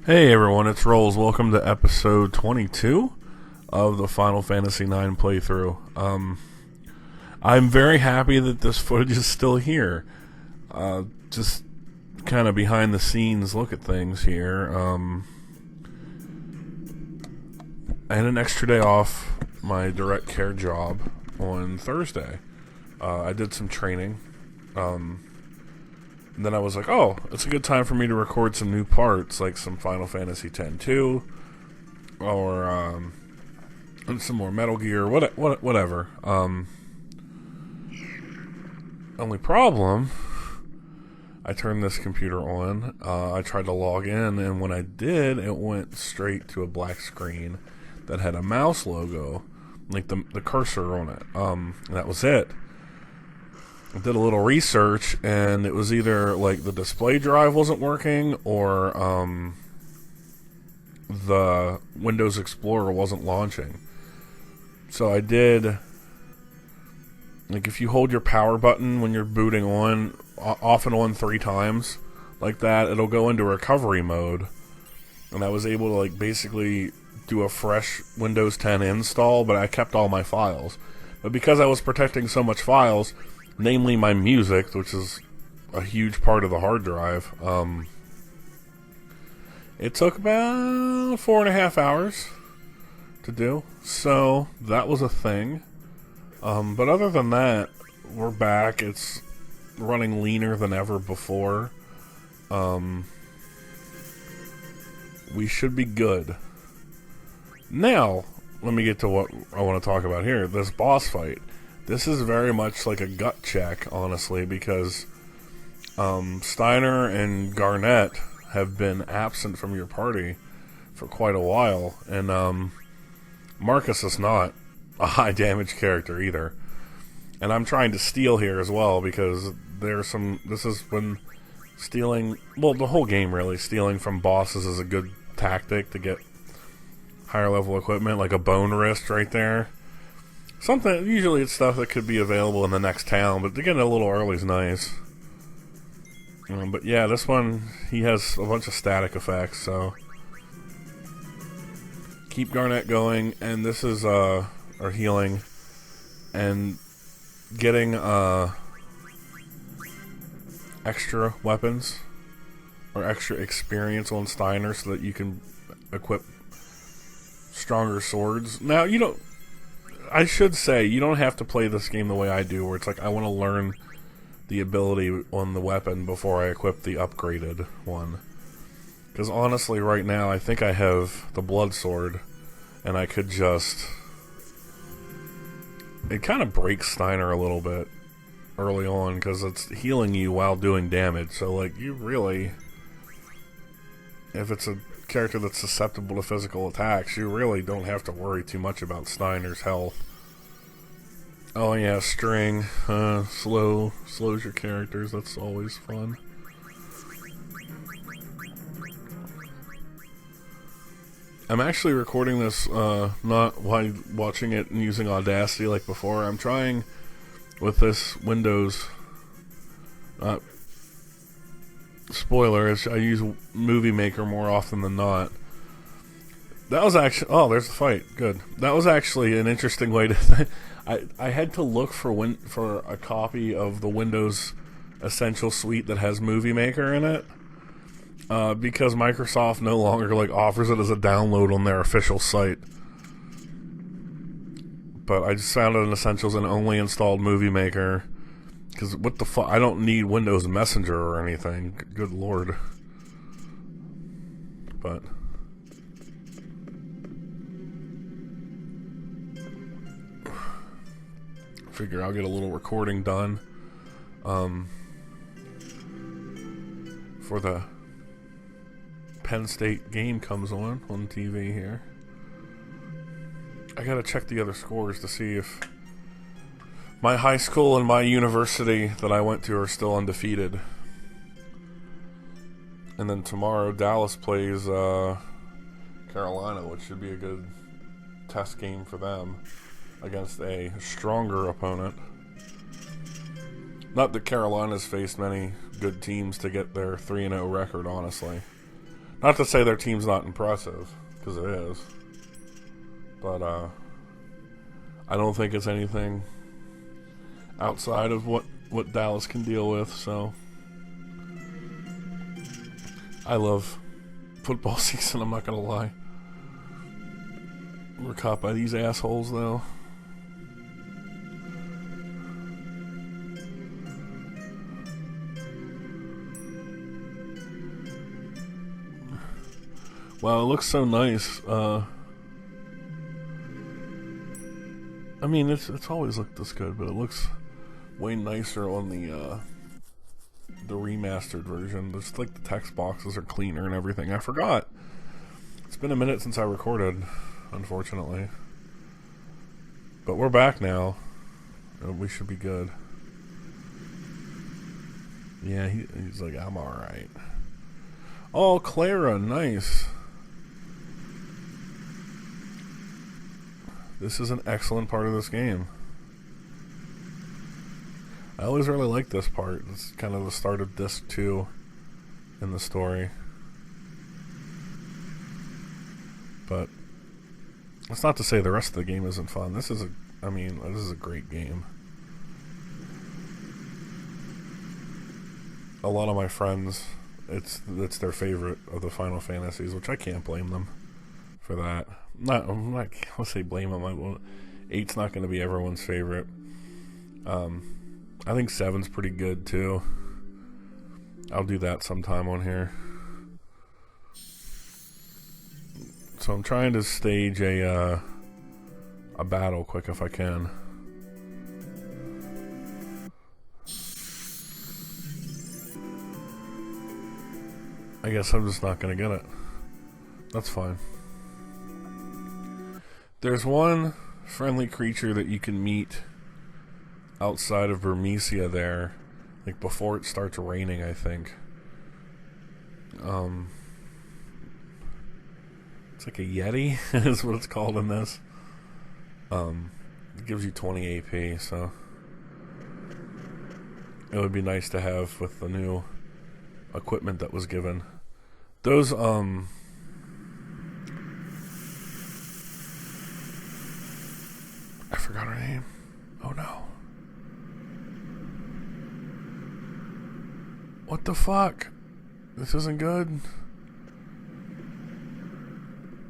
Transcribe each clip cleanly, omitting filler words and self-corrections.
Hey everyone, it's Rolls. Welcome to episode 22 of the Final Fantasy IX playthrough. I'm very happy that this footage is still here. Just kind of behind the scenes look at things here. I had an extra day off my direct care job on Thursday. I did some training. And then I was like, oh, it's a good time for me to record some new parts, like some Final Fantasy X-2, or and some more Metal Gear, whatever. Only problem, I turned this computer on, I tried to log in, and when I did, it went straight to a black screen that had a mouse logo, like the cursor on it. And that was it. I did a little research, and it was either like the display drive wasn't working, or the Windows Explorer wasn't launching. So I did, like, if you hold your power button when you're booting on, off and on 3 times, like that, it'll go into recovery mode. And I was able to, like, basically do a fresh Windows 10 install, but I kept all my files. But because I was protecting so much files, namely my music, which is a huge part of the hard drive, it took about 4.5 hours to do. So that was a thing. But other than that, we're back. It's running leaner than ever before. We should be good. Now, let me get to what I want to talk about here. This boss fight. This is very much like a gut check, honestly, because Steiner and Garnett have been absent from your party for quite a while, and Marcus is not a high damage character either. And I'm trying to steal here as well, because there's some, this is when stealing, well, the whole game really, stealing from bosses is a good tactic to get higher level equipment, like a bone wrist right there. Something, usually it's stuff that could be available in the next town, but to get it a little early is nice. But yeah, this one, he has a bunch of static effects, so keep Garnett going, and this is, or healing, and getting, extra weapons, or extra experience on Steiner so that you can equip stronger swords. Now, you don't, I should say, you don't have to play this game the way I do, where it's like, I want to learn the ability on the weapon before I equip the upgraded one. Because honestly, right now, I think I have the blood sword, and I could just, it kind of breaks Steiner a little bit early on, because it's healing you while doing damage, so like, you really, if it's a character that's susceptible to physical attacks, you really don't have to worry too much about Steiner's health. Oh yeah, string, slows your characters, that's always fun. I'm actually recording this, not while watching it and using Audacity like before. I'm trying with this Windows, spoiler, I use Movie Maker more often than not. That was actually, oh, there's the fight, good. That was actually an interesting way to, I had to look for a copy of the Windows Essential Suite that has Movie Maker in it, because Microsoft no longer, like, offers it as a download on their official site. But I just found it in Essentials and only installed Movie Maker. Because what the fuck? I don't need Windows Messenger or anything. Good lord. But figure I'll get a little recording done. For the Penn State game comes on TV here. I gotta check the other scores to see if my high school and my university that I went to are still undefeated. And then tomorrow Dallas plays Carolina, which should be a good test game for them against a stronger opponent. Not that Carolina's faced many good teams to get their 3-0 record, honestly. Not to say their team's not impressive, because it is. But I don't think it's anything outside of what Dallas can deal with, so I love football season, I'm not gonna lie. We're caught by these assholes, though. Wow, it looks so nice. I mean, it's always looked this good, but it looks way nicer on the remastered version. There's like the text boxes are cleaner and everything. I forgot. It's been a minute since I recorded, unfortunately. But we're back now. We should be good. Yeah, he's like, I'm alright. Oh, Clara, nice. This is an excellent part of this game. I always really like this part. It's kind of the start of disc 2 in the story. But that's not to say the rest of the game isn't fun. This is a great game. A lot of my friends, it's their favorite of the Final Fantasies, which I can't blame them for that. Let's say blame them. 8's not going to be everyone's favorite. I think 7's pretty good too. I'll do that sometime on here. So I'm trying to stage a battle quick if I can. I guess I'm just not going to get it. That's fine. There's one friendly creature that you can meet outside of Burmecia there, like before it starts raining, I think. It's like a Yeti is what it's called in this. It gives you 20 AP, so it would be nice to have with the new equipment that was given. Those I forgot her name. Oh no. What the fuck? This isn't good.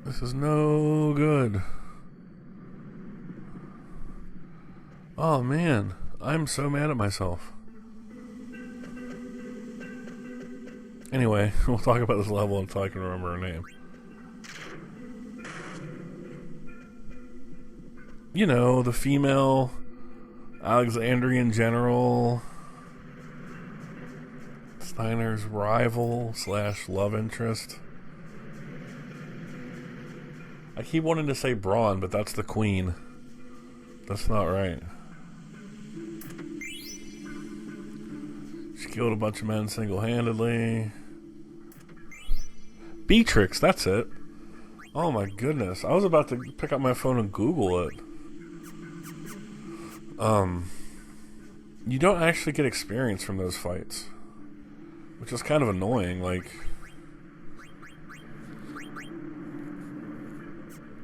This is no good. Oh man, I'm so mad at myself. Anyway, we'll talk about this level until I can remember her name. You know, the female Alexandrian general, Steiner's rival / love interest. I keep wanting to say Braun, but that's the queen. That's not right. She killed a bunch of men single-handedly. Beatrix, that's it. Oh my goodness. I was about to pick up my phone and Google it. You don't actually get experience from those fights, which is kind of annoying. Like,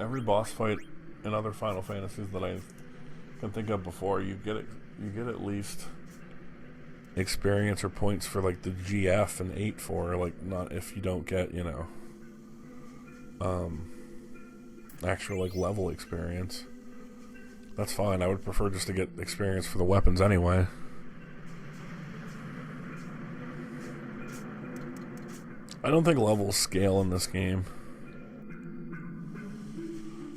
every boss fight in other Final Fantasies that I can think of before, you get at least experience or points for like the GF and 8 for, like, not if you don't get, you know, actual like level experience. That's fine. I would prefer just to get experience for the weapons anyway. I don't think levels scale in this game.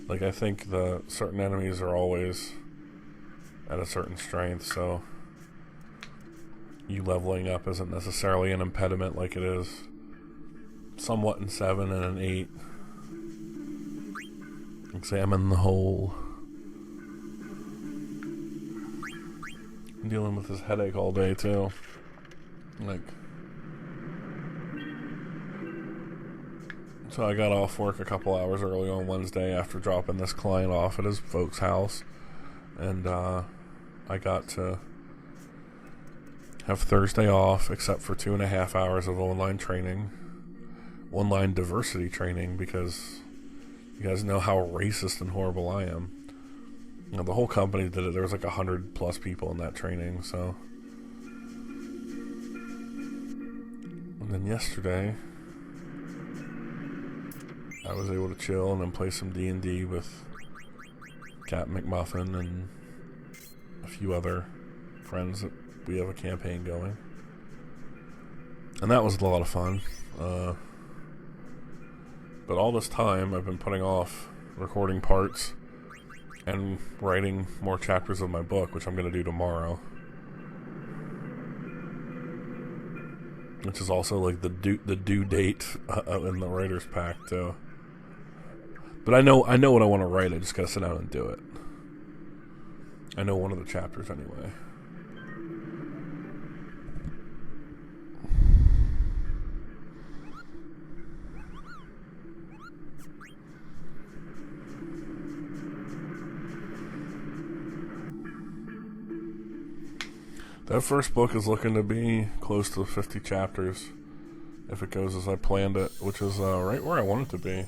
Like, I think the certain enemies are always at a certain strength, so you leveling up isn't necessarily an impediment like it is somewhat in 7 and in 8. Examine the hole. I'm dealing with this headache all day too. Like, so I got off work a couple hours early on Wednesday after dropping this client off at his folks' house, and I got to have Thursday off except for 2.5 hours of online training, online diversity training because you guys know how racist and horrible I am. You know, the whole company did it. There was like 100+ people in that training. So, and then yesterday, I was able to chill and then play some D&D with Cat McMuffin and a few other friends that we have a campaign going. And that was a lot of fun. But all this time, I've been putting off recording parts and writing more chapters of my book, which I'm going to do tomorrow. Which is also like the due date in the writer's pack too. But I know what I want to write. I just got to sit down and do it. I know one of the chapters anyway. That first book is looking to be close to 50 chapters if it goes as I planned it, which is right where I want it to be.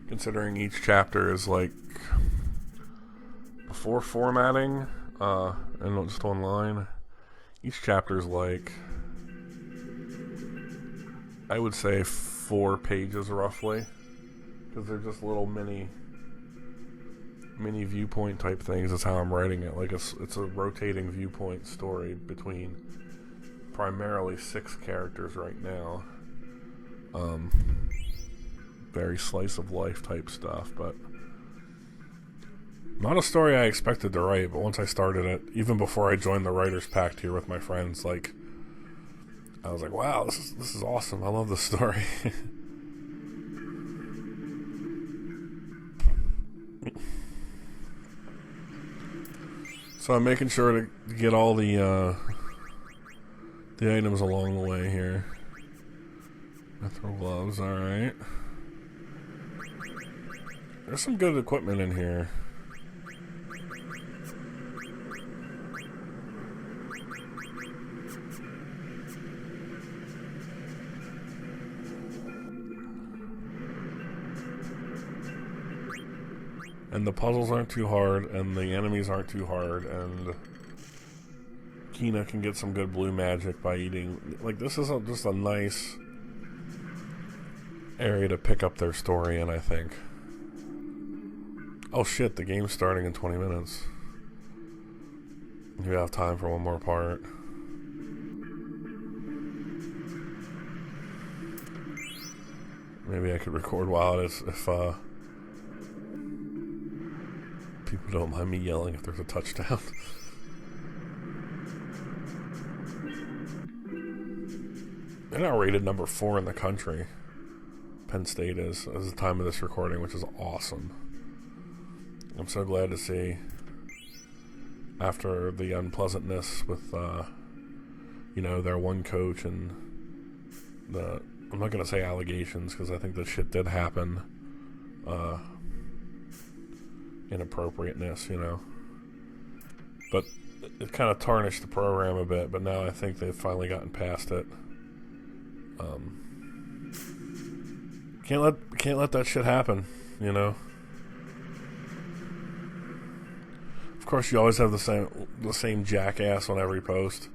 Considering each chapter is like before formatting and not just online, each chapter is like, I would say 4 pages roughly, because they're just little mini viewpoint type things. Is how I'm writing it. Like it's a rotating viewpoint story between primarily 6 characters right now. Very slice of life type stuff, but not a story I expected to write. But once I started it, even before I joined the writer's pact here with my friends, like I was like, wow, this is awesome. I love this story. So I'm making sure to get all the items along the way here. Mithril gloves, alright. There's some good equipment in here. And the puzzles aren't too hard, and the enemies aren't too hard, and Kina can get some good blue magic by eating. Like, this is just a nice area to pick up their story in, I think. Oh shit, the game's starting in 20 minutes. You have time for one more part. Maybe I could record while it is, if people don't mind me yelling if there's a touchdown. They're now rated number 4 in the country. Penn State is, at the time of this recording, which is awesome. I'm so glad to see, after the unpleasantness with, their one coach and I'm not going to say allegations, because I think that shit did happen, inappropriateness, but it kind of tarnished the program a bit, but now I think they've finally gotten past it. Can't let that shit happen, Of course, you always have the same jackass on every post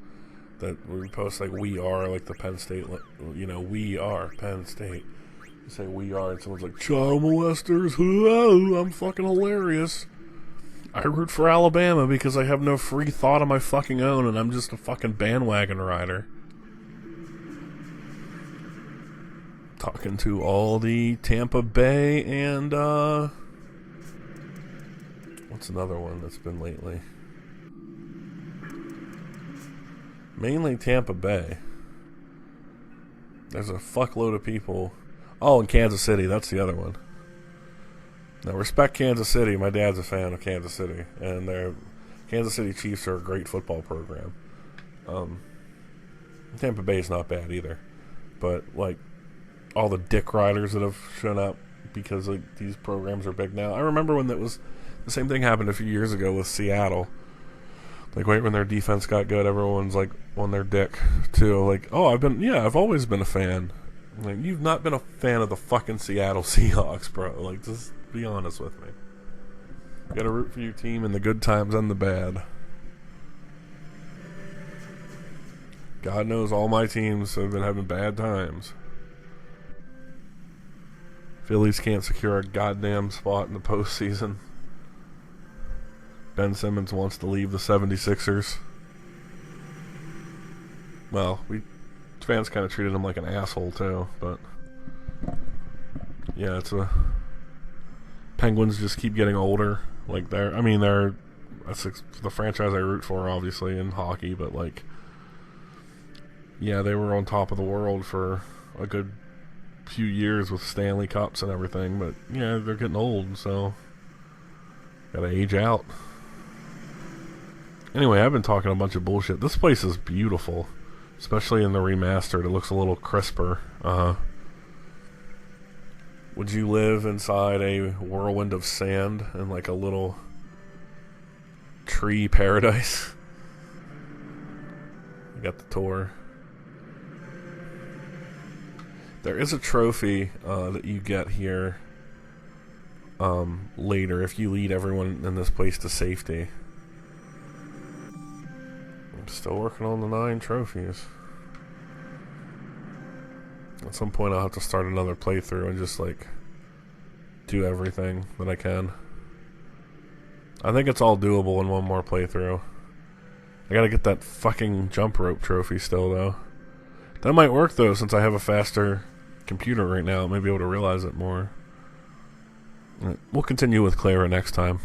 that reposts like "we are," like the Penn State, "we are Penn State." You say "we are" and someone's like, "child molesters." Whoa, I'm fucking hilarious. I root for Alabama because I have no free thought of my fucking own, and I'm just a fucking bandwagon rider. Talking to all the Tampa Bay and what's another one that's been lately? Mainly Tampa Bay. There's a fuckload of people. Oh, and Kansas City, that's the other one. Now, respect Kansas City. My dad's a fan of Kansas City, and their Kansas City Chiefs are a great football program. Tampa Bay is not bad either, but like all the dick riders that have shown up because like these programs are big now. I remember when the same thing happened a few years ago with Seattle. Like right when their defense got good, everyone's like on their dick too. Like, oh, I've always been a fan, Like, you've not been a fan of the fucking Seattle Seahawks, bro. Like, just be honest with me. You gotta root for your team in the good times and the bad. God knows all my teams have been having bad times. Phillies can't secure a goddamn spot in the postseason. Ben Simmons wants to leave the 76ers. Well, fans kind of treated him like an asshole too, but yeah, Penguins just keep getting older. Like that's the franchise I root for, obviously, in hockey, but like, yeah, they were on top of the world for a good few years with Stanley Cups and everything, but yeah, they're getting old, so gotta age out. Anyway, I've been talking a bunch of bullshit. This place is beautiful, especially in the remastered. It looks a little crisper. Would you live inside a whirlwind of sand in like a little tree paradise? You got the tour. There is a trophy that you get here later if you lead everyone in this place to safety. I'm still working on the 9 trophies. At some point I'll have to start another playthrough and just like do everything that I can. I think it's all doable in one more playthrough. I gotta get that fucking jump rope trophy still though. That might work though, since I have a faster computer right now. I may be able to realize it more. We'll continue with Clara next time.